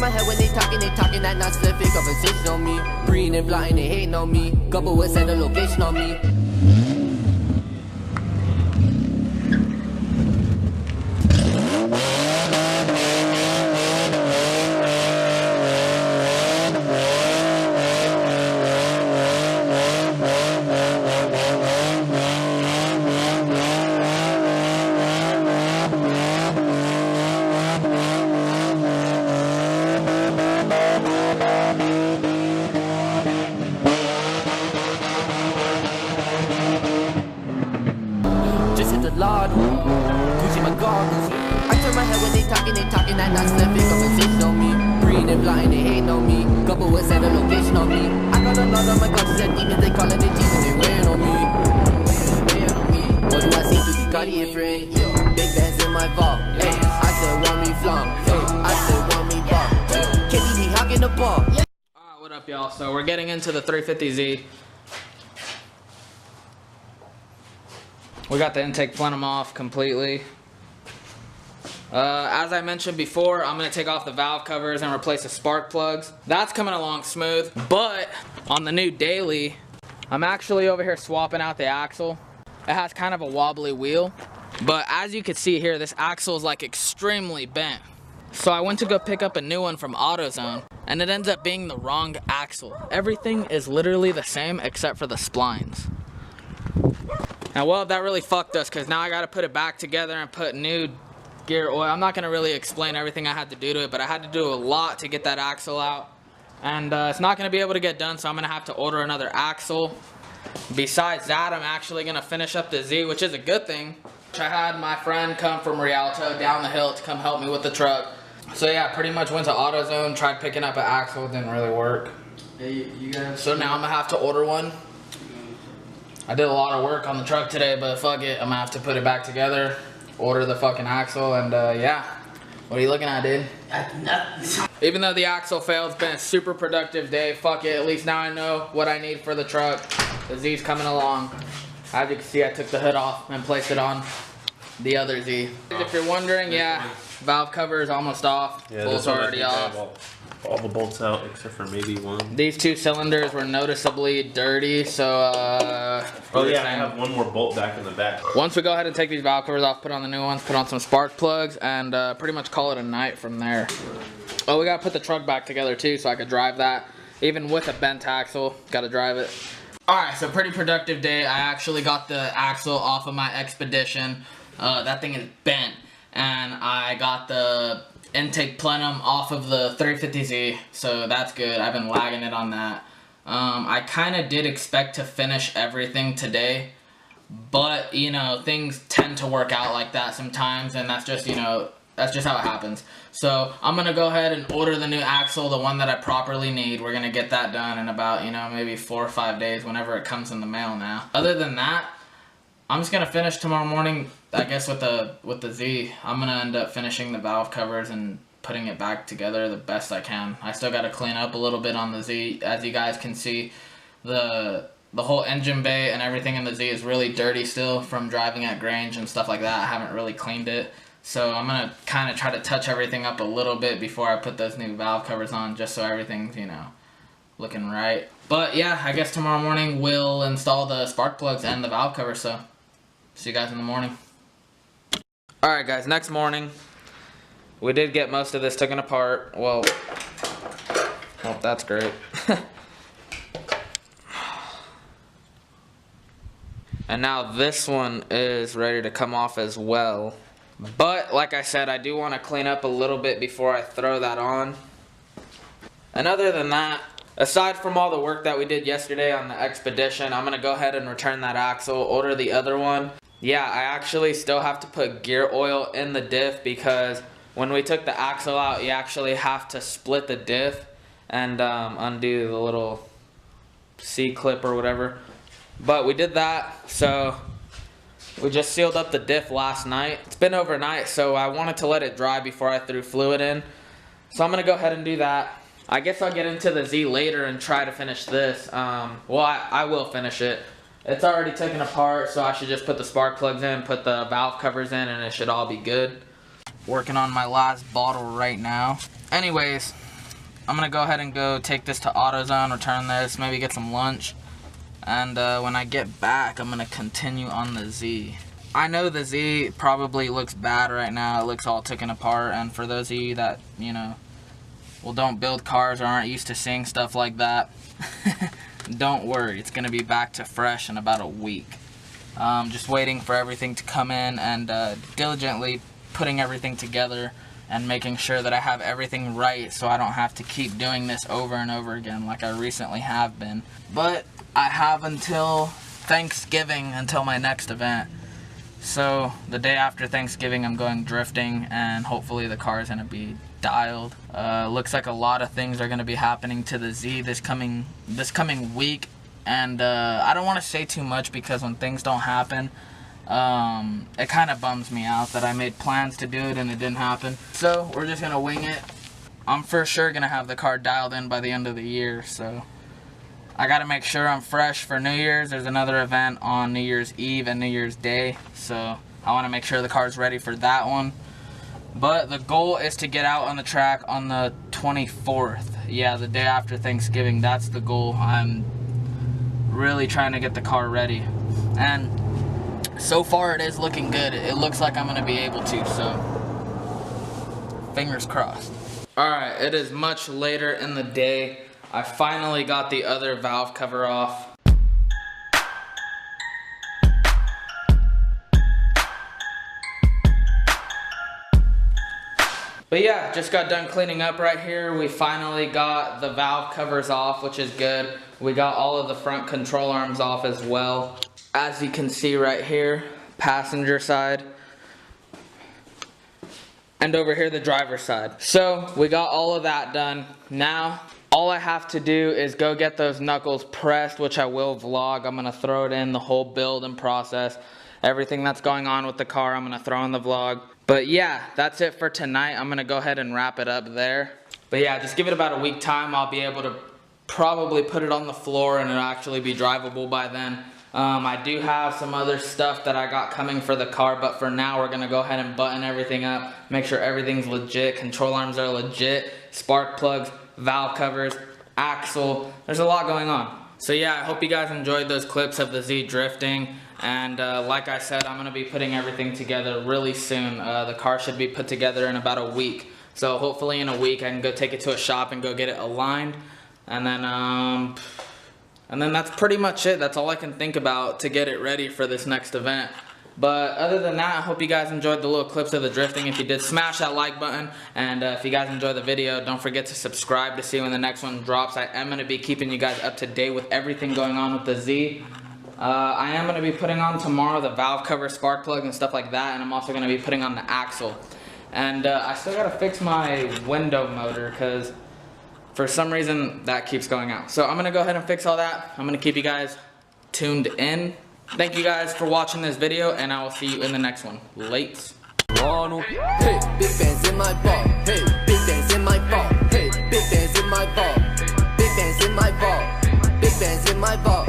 turn my head when they talking that non-specific conversation on me. Breathing and blotting, they hating on me. Couple with send a location on me. Lord, Gucci my goggles. I turn my head when they talking that non-specific conversation on me. Breathing and blotting, they hating on me. Couple with send a location on me. I got a lot on my conscience and demons, they call it the Jesus, they wearing on me. What do I see through the Cartier frame? Big bands in my vault. Hey, I said want me flunk. Hey, I said want me ball. Killy, he hogging the ball. Alright, what up, y'all? So we're getting into the 350Z. We got the intake plenum off completely. As I mentioned before, I'm going to take off the valve covers and replace the spark plugs. That's coming along smooth. But on the new daily, I'm actually over here swapping out the axle. It has kind of a wobbly wheel. But as you can see here, this axle is like extremely bent. So I went to go pick up a new one from AutoZone, and it ends up being the wrong axle. Everything is literally the same except for the splines. Now, well, that really fucked us because now I got to put it back together and put new gear oil. I'm not going to really explain everything I had to do to it, but I had to do a lot to get that axle out. And it's not going to be able to get done, so I'm going to have to order another axle. Besides that, I'm actually going to finish up the Z, which is a good thing. I had my friend come from Rialto down the hill to come help me with the truck. So yeah, pretty much went to AutoZone, tried picking up an axle, didn't really work. So now I'm going to have to order one. I did a lot of work on the truck today, but fuck it, I'm gonna have to put it back together, order the fucking axle, and yeah. What are you looking at, dude? Even though the axle failed, it's been a super productive day. Fuck it, at least now I know what I need for the truck. The Z's coming along. As you can see, I took the hood off and placed it on the other Z. If you're wondering, yeah, valve cover is almost off. Yeah, bolts already off. All the bolts out except for maybe one. These two cylinders were noticeably dirty, so oh yeah, I have one more bolt back in the back. Once we go ahead and take these valve covers off, put on the new ones, put on some spark plugs, and pretty much call it a night from there. Oh, we gotta put the truck back together too, so I could drive that. Even with a bent axle, gotta drive it. Alright, so pretty productive day. I actually got the axle off of my Expedition. That thing is bent. And I got the intake plenum off of the 350Z, so that's good. I've been lagging it on that. I kind of did expect to finish everything today, but you know, things tend to work out like that sometimes, and that's just, you know, that's just how it happens. So I'm gonna go ahead and order the new axle, the one that I properly need. We're gonna get that done in about, you know, maybe 4 or 5 days whenever it comes in the mail now. Other than that, I'm just gonna finish tomorrow morning, I guess, with the Z. I'm gonna end up finishing the valve covers and putting it back together the best I can. I still gotta clean up a little bit on the Z. As you guys can see, the whole engine bay and everything in the Z is really dirty still from driving at Grange and stuff like that. I haven't really cleaned it. So I'm gonna kind of try to touch everything up a little bit before I put those new valve covers on, just so everything's, you know, looking right. But yeah, I guess tomorrow morning we'll install the spark plugs and the valve cover, so see you guys in the morning. Alright guys, next morning, we did get most of this taken apart. Well, that's great. And now this one is ready to come off as well. But like I said, I do want to clean up a little bit before I throw that on. And other than that, aside from all the work that we did yesterday on the Expedition, I'm going to go ahead and return that axle, order the other one. Yeah, I actually still have to put gear oil in the diff because when we took the axle out, you actually have to split the diff and undo the little C-clip or whatever. But we did that, so we just sealed up the diff last night. It's been overnight, so I wanted to let it dry before I threw fluid in. So I'm going to go ahead and do that. I guess I'll get into the Z later and try to finish this. Well, I will finish it. It's already taken apart, so I should just put the spark plugs in, put the valve covers in, and it should all be good. Working on my last bottle right now. Anyways, I'm gonna go ahead and go take this to AutoZone, return this, maybe get some lunch. And when I get back, I'm gonna continue on the Z. I know the Z probably looks bad right now. It looks all taken apart. And for those of you that, you know, well, don't build cars or aren't used to seeing stuff like that, don't worry. It's gonna be back to fresh in about a week. Just waiting for everything to come in and diligently putting everything together and making sure that I have everything right so I don't have to keep doing this over and over again like I recently have been. But I have until Thanksgiving, until my next event. So the day after Thanksgiving I'm going drifting, and hopefully the car is going to be dialed. Looks like a lot of things are going to be happening to the Z this coming week, and I don't want to say too much because when things don't happen, it kind of bums me out that I made plans to do it and it didn't happen. So we're just going to wing it. I'm for sure going to have the car dialed in by the end of the year, so I got to make sure I'm fresh for New Year's. There's another event on New Year's Eve and New Year's Day, so I want to make sure the car's ready for that one. But the goal is to get out on the track on the 24th. Yeah, the day after Thanksgiving. That's the goal. I'm really trying to get the car ready. And so far it is looking good. It looks like I'm going to be able to, so fingers crossed. Alright, it is much later in the day. I finally got the other valve cover off. But yeah, just got done cleaning up right here. We finally got the valve covers off, which is good. We got all of the front control arms off as well. As you can see right here, passenger side. And over here, the driver's side. So we got all of that done. Now, all I have to do is go get those knuckles pressed, which I will vlog. I'm gonna throw it in, the whole build and process. Everything that's going on with the car, I'm gonna throw in the vlog. But yeah, that's it for tonight. I'm gonna go ahead and wrap it up there. But yeah, just give it about a week time. I'll be able to probably put it on the floor and it'll actually be drivable by then. I do have some other stuff that I got coming for the car, but for now we're gonna go ahead and button everything up, make sure everything's legit, control arms are legit, spark plugs, valve covers, axle. There's a lot going on. So yeah, I hope you guys enjoyed those clips of the Z drifting. And like I said, I'm gonna be putting everything together really soon. The car should be put together in about a week. So hopefully in a week I can go take it to a shop and go get it aligned. And then that's pretty much it. That's all I can think about to get it ready for this next event. But other than that, I hope you guys enjoyed the little clips of the drifting. If you did, smash that like button. And if you guys enjoyed the video, don't forget to subscribe to see when the next one drops. I am going to be keeping you guys up to date with everything going on with the Z. I am going to be putting on tomorrow the valve cover, spark plug, and stuff like that. And I'm also going to be putting on the axle. And I still got to fix my window motor because for some reason that keeps going out. So I'm going to go ahead and fix all that. I'm going to keep you guys tuned in. Thank you guys for watching this video, and I will see you in the next one. Lates. Hey, big bands in my ball. Hey, big bands in my ball. Hey, big bands in my ball. Big bands in my ball. Big bands in my ball.